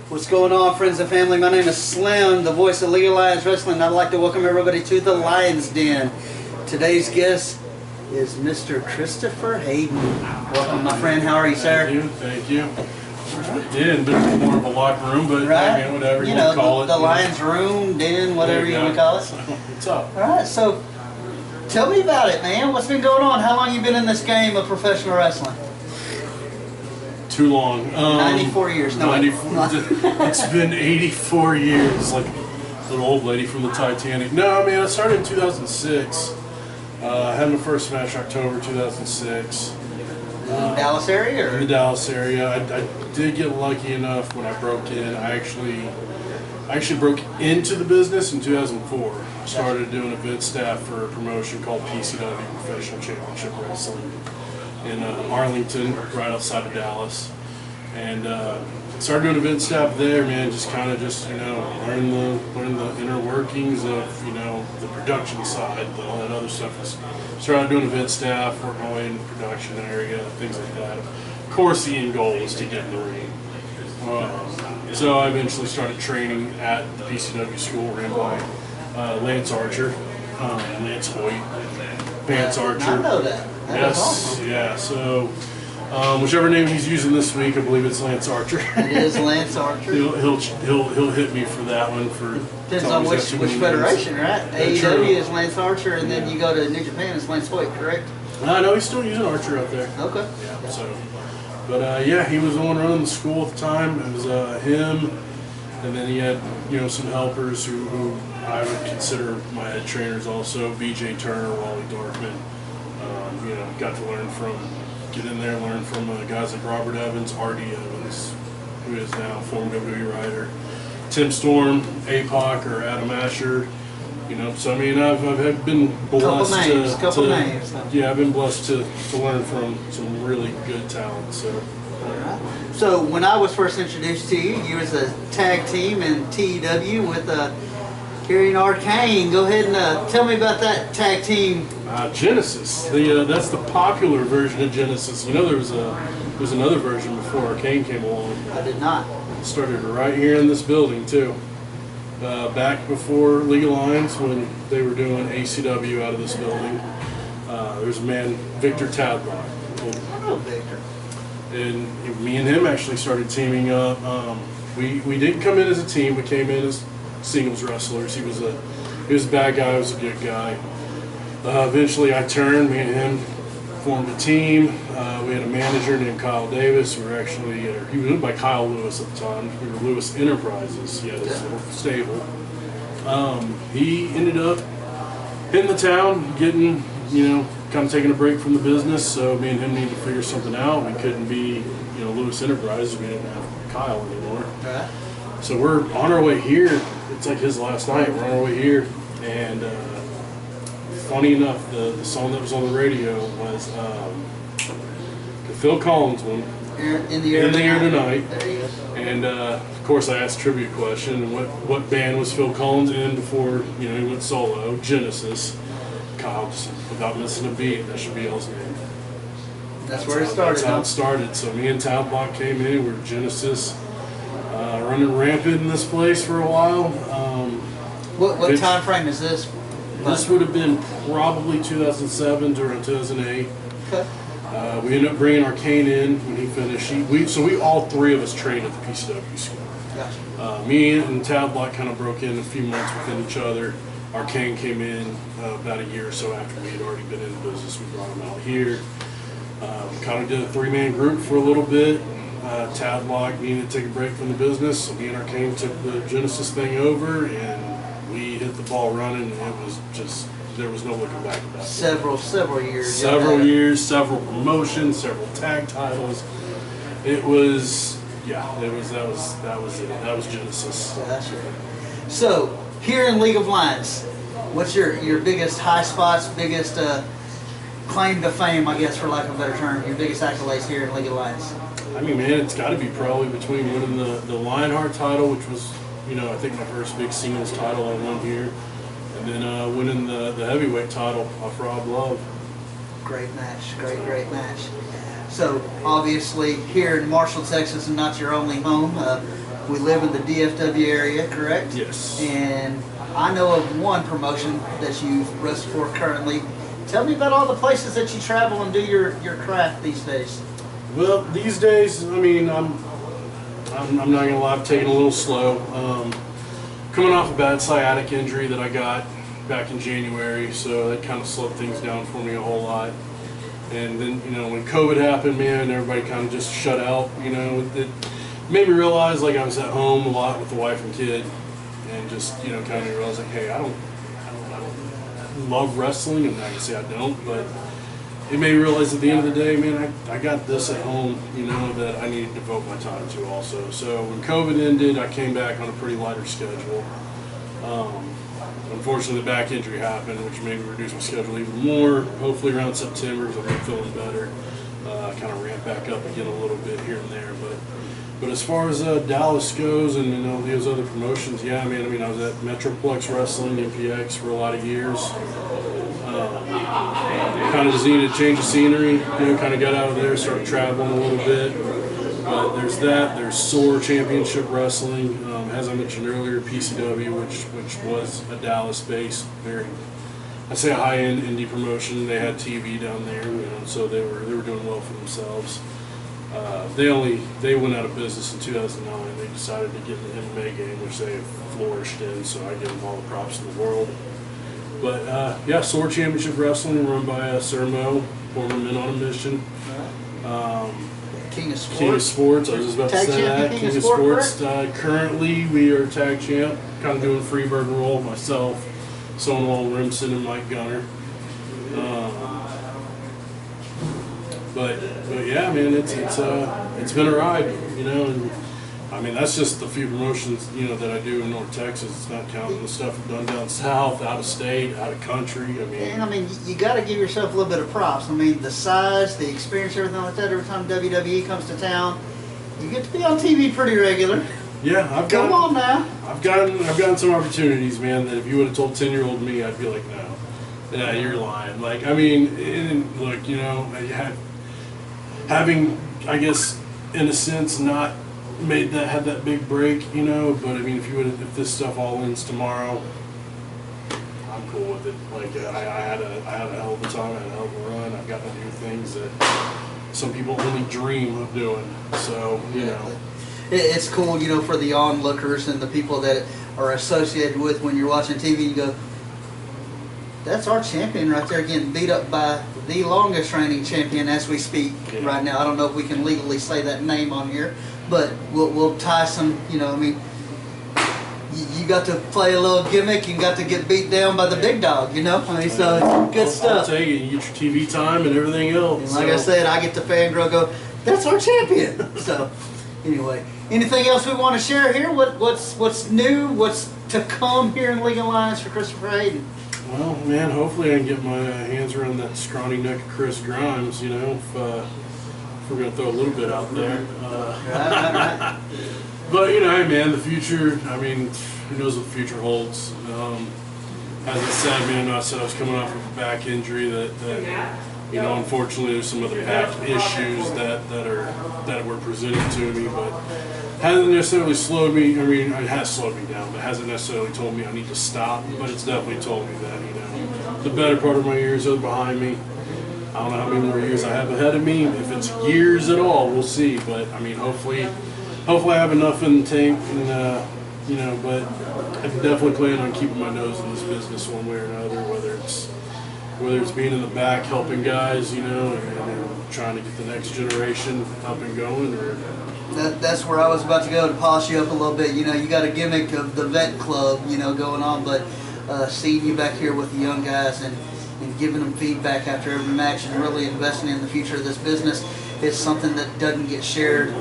What's going on, friends and family? My name is Slim, the voice of League of Lions Wrestling. I'd like to welcome everybody to the Lions Den. Today's guest is Mr. Kristopher Haiden. Welcome, my friend. How are you, sir? Thank you. Yeah, a bit more of a locker room, but right. Hey, whatever you know, call it. The Lions room, den, whatever you want to call it. What's up? All right, so tell me about it, man. What's been going on? How long you been in this game of professional wrestling? Too long. 94 years. No, 94. It's been 84 years, like the old lady from the Titanic. No, I mean, I started in 2006. Had my first match October 2006. In the Dallas area? Or? In the Dallas area. I did get lucky enough when I broke in. I actually broke into the business in 2004. I started doing event staff for a promotion called PCW, Professional Championship Wrestling, in Arlington, right outside of Dallas. And started doing event staff there, man. Just kind of learn the inner workings of the production side, all that other stuff. Started doing event staff, working my way in the production area, things like that. Of course, the end goal was to get in the ring. So I eventually started training at the PCW school ran by Lance Archer, Lance Hoyt, Vance Archer. I know that. Yes, awesome. Yeah. So whichever name he's using this week, I believe it's Lance Archer. It is Lance Archer. He'll hit me for that one. Depends on which federation, right? AEW is Lance Archer, and then you go to New Japan, it's Lance Hoyt, correct? No, he's still using Archer out there. Okay. Yeah. So, but he was the one running the school at the time. It was him, and then he had some helpers who I would consider my head trainers also. BJ Turner, Wally Dorfman. Got to get in there and learn from guys like Robert Evans, R.D. Evans, who is now former WWE writer, Tim Storm, APOC, or Adam Asher. So I mean, I've been blessed couple names. Yeah, I've been blessed to learn from some really good talent. So. Right. So when I was first introduced to you, you was a tag team in TEW with Carrie and Arcane. Go ahead and tell me about that tag team. Genesis. That's the popular version of Genesis. There was another version before Arcane came along. I did not. It started right here in this building too. Back before League of Lions, when they were doing ACW out of this building, there's a man, Victor Tadlock. I know Victor. And me and him actually started teaming up. We didn't come in as a team. We came in as singles wrestlers. He was a bad guy. I was a good guy. Eventually, I turned. Me and him formed a team. We had a manager named Kyle Davis. He was owned by Kyle Lewis at the time. We were Lewis Enterprises. He had his little stable. He ended up hitting the town, getting kind of taking a break from the business. So me and him needed to figure something out. We couldn't be Lewis Enterprises. We didn't have Kyle anymore. Right. So we're on our way here. It's like his last night. We're on our way here, and funny enough, the song that was on the radio was the Phil Collins one. In the Air Tonight. There you go. And of course, I asked a trivia question. And what band was Phil Collins in before he went solo? Genesis. Kyle, just without missing a beat, that should be y'all's name. That's where it started. That's how it started. So me and Tadlock came in. We were Genesis. Running rampant in this place for a while. What time frame is this? This would have been probably 2007 to around 2008. Okay. We ended up bringing Arcane in when he finished. We all three of us trained at the PCW school. Gotcha. Me and Tadlock kind of broke in a few months within each other. Arcane came in about a year or so after we had already been in the business. We brought him out here. Kind of did a three-man group for a little bit. Tadlock needed to take a break from the business, so me and Arcane took the Genesis thing over, and we hit the ball running, and it was just, there was no looking back at that. Several years. Several years, several promotions, several tag titles. That was it. That was Genesis. That's right. So, here in League of Lions, what's your biggest high spots, biggest claim to fame, I guess, for lack of a better term, your biggest accolades here in League of Lions? I mean, man, it's got to be probably between winning the Lionheart title, which was, I think my first big singles title I won here, and then winning the heavyweight title off Rob Love. Great match, great match. So obviously here in Marshall, Texas, and not your only home, We live in the DFW area, correct? Yes. And I know of one promotion that you wrestle for currently. Tell me about all the places that you travel and do your craft these days. Well, these days, I mean, I'm not gonna lie, I'm taking it a little slow. Coming off a bad sciatic injury that I got back in January, so that kind of slowed things down for me a whole lot. And then, you know, when COVID happened, man, everybody kind of just shut out. You know, it made me realize, like, I was at home a lot with the wife and kid, and just, you know, kind of realize, like, hey, I don't love wrestling, and I can say I don't, but it made me realize at the end of the day, man, I got this at home, you know, that I need to devote my time to also. So when COVID ended, I came back on a pretty lighter schedule. Unfortunately, the back injury happened, which made me reduce my schedule even more. Hopefully around September, because I'll be feeling better, kind of ramp back up again a little bit here and there. But as far as Dallas goes and, you know, those other promotions, yeah, man, I mean, I was at Metroplex Wrestling, MPX, for a lot of years. Kind of just needed to change the scenery, you know, kind of got out of there, started traveling a little bit. But there's that, there's SOAR Championship Wrestling, as I mentioned earlier, PCW, which was a Dallas-based, very, I'd say a high-end indie promotion. They had TV down there, you know, so they were doing well for themselves. They went out of business in 2009. They decided to get in the MMA game, which they have flourished in, so I give them all the props in the world. But yeah, SOAR Championship Wrestling, run by Sir Mo, former Men on a Mission. King of Sports. King of Sports, I was just about to say that. King of Sports. Currently, we are tag champ, kind of doing Freebird role myself, Stonewall Rimson and Mike Gunner. But yeah, man, it's been a ride, you know. And I mean, that's just the few promotions, you know, that I do in North Texas. It's not counting the stuff I've done down south, out of state, out of country. I mean, and I mean, you got to give yourself a little bit of props. I mean, the size, the experience, everything like that. Every time WWE comes to town, you get to be on TV pretty regular. Yeah, I've gotten some opportunities, man. That if you would have told 10-year-old me, I'd be like, no, yeah, you're lying. Like, I mean, and look, you know, having, I guess, in a sense, not had that big break, you know. But I mean, if this stuff all ends tomorrow, I'm cool with it. Like, I had a hell of a time, I had a hell of a run. I've gotten to do things that some people only dream of doing. So, you know, it's cool, you know, for the onlookers and the people that are associated with when you're watching TV. You go, that's our champion right there, getting beat up by the longest reigning champion as we speak right now. I don't know if we can legally say that name on here, but we'll tie some, you know, I mean, you got to play a little gimmick and got to get beat down by the big dog, you know? I mean, so it's good stuff. I'll take it. You get your TV time and everything else. And like I said, I get to fangirl go, that's our champion. So anyway, anything else we want to share here? What's new? What's to come here in League Alliance for Kristopher Haiden? Well, man, hopefully I can get my hands around that scrawny neck of Chris Grimes, you know, if we're going to throw a little bit out there. Right. But, you know, hey, man, the future, I mean, who knows what the future holds. As I said, man, I said I was coming off of a back injury that you know, unfortunately there's some other back issues that were presented to me, but hasn't necessarily slowed me. I mean, it has slowed me down, but hasn't necessarily told me I need to stop. But it's definitely told me that, you know, the better part of my years are behind me. I don't know how many more years I have ahead of me. If it's years at all, we'll see. But I mean, hopefully I have enough in the tank, and you know. But I definitely plan on keeping my nose in this business one way or another, whether it's being in the back helping guys, you know, and trying to get the next generation up and going, or. That's where I was about to go to polish you up a little bit. You know, you got a gimmick of the vet club, you know, going on, but seeing you back here with the young guys and giving them feedback after every match and really investing in the future of this business is something that doesn't get shared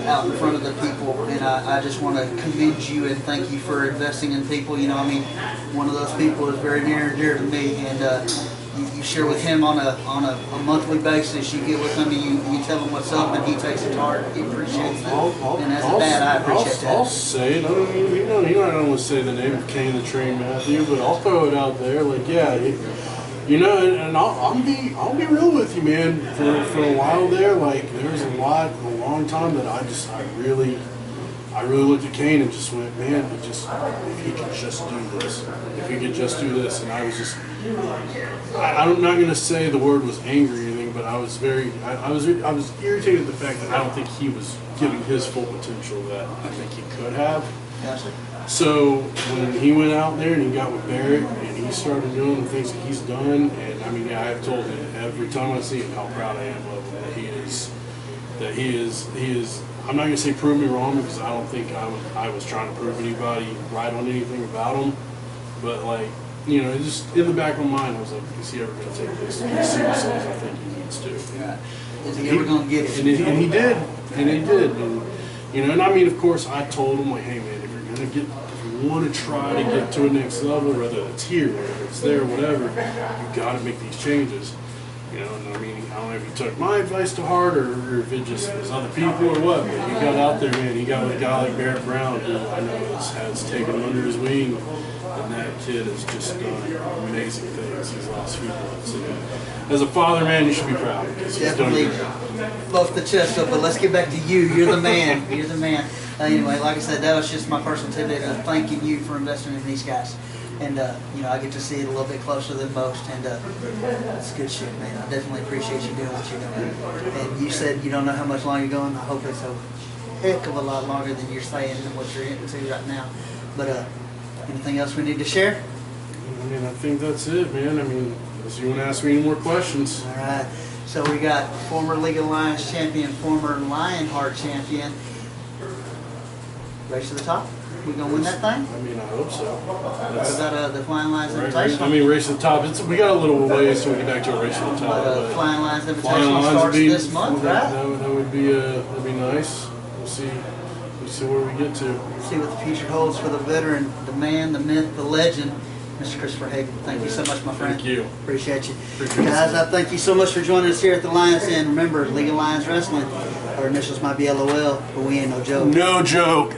out in front of the people. And I just want to commend you and thank you for investing in people. You know, I mean, one of those people is very near and dear to me, and you share with him on a monthly basis. You get with him and you tell him what's up, and he takes it to heart. He appreciates that. And as a dad, I appreciate that. I'll say it. I don't, you know, I don't want to say the name of Kane the Train Matthew, but I'll throw it out there. Like, yeah, you know, and I'll be real with you, man. For a while there, like, there was a long time that I I really looked at Kane and just went, man, if he could just do this, if he could just do this. And I was just, I'm not going to say the word was angry or anything, but I was I was irritated at the fact that I don't think he was giving his full potential that I think he could have. Gotcha. So when he went out there and he got with Barrett and he started doing the things that he's done, and I mean, I've told him every time I see him how proud I am of him, that he is. I'm not gonna say prove me wrong, because I don't think I was trying to prove anybody right on anything about him, but like, you know, just in the back of my mind, I was like, is he ever gonna take this as seriously as I think he needs to? Yeah. Is he ever gonna get it? And he did, and you know, and I mean, of course, I told him like, hey man, if you want to try to get to a next level, whether it's here, whether it's there, whatever, you got to make these changes. You know, and I mean, I don't know if he took my advice to heart or if it just was other people or what, but he got out there, man. He got with a guy like Barrett Brown, who I know has taken him under his wing, and that kid has just done amazing things these last few months. And as a father, man, you should be proud, because he's done Definitely great. lost the chest up, but let's get back to you. You're the man. You're the man. Anyway, like I said, that was just my personal tidbit of thanking you for investing in these guys. And, you know, I get to see it a little bit closer than most, and it's good shit, man. I definitely appreciate you doing what you're doing. And you said you don't know how much longer you're going. I hope it's a heck of a lot longer than you're saying and what you're into right now. But anything else we need to share? I mean, I think that's it, man. I mean, unless you want to ask me any more questions. All right. So we got former League of Lions champion, former Lionheart champion. Race to the top? We gonna win that thing? I mean, I hope so. Is that the Flying Lions Invitational? I mean, Race to the Top. We got a little ways till we get back to a Race to the Top. But Flying Lions Flying Invitational Lions starts this month, right? That would be nice. We'll see where we get to. See what the future holds for the veteran, the man, the myth, the legend, Mr. Kristopher Haiden. Thank you so much, my friend. Thank you. Appreciate you. Appreciate Guys, I thank you so much for joining us here at the Lions Den. Remember, League of Lions Wrestling. Our initials might be LOL, but we ain't no joke. No joke.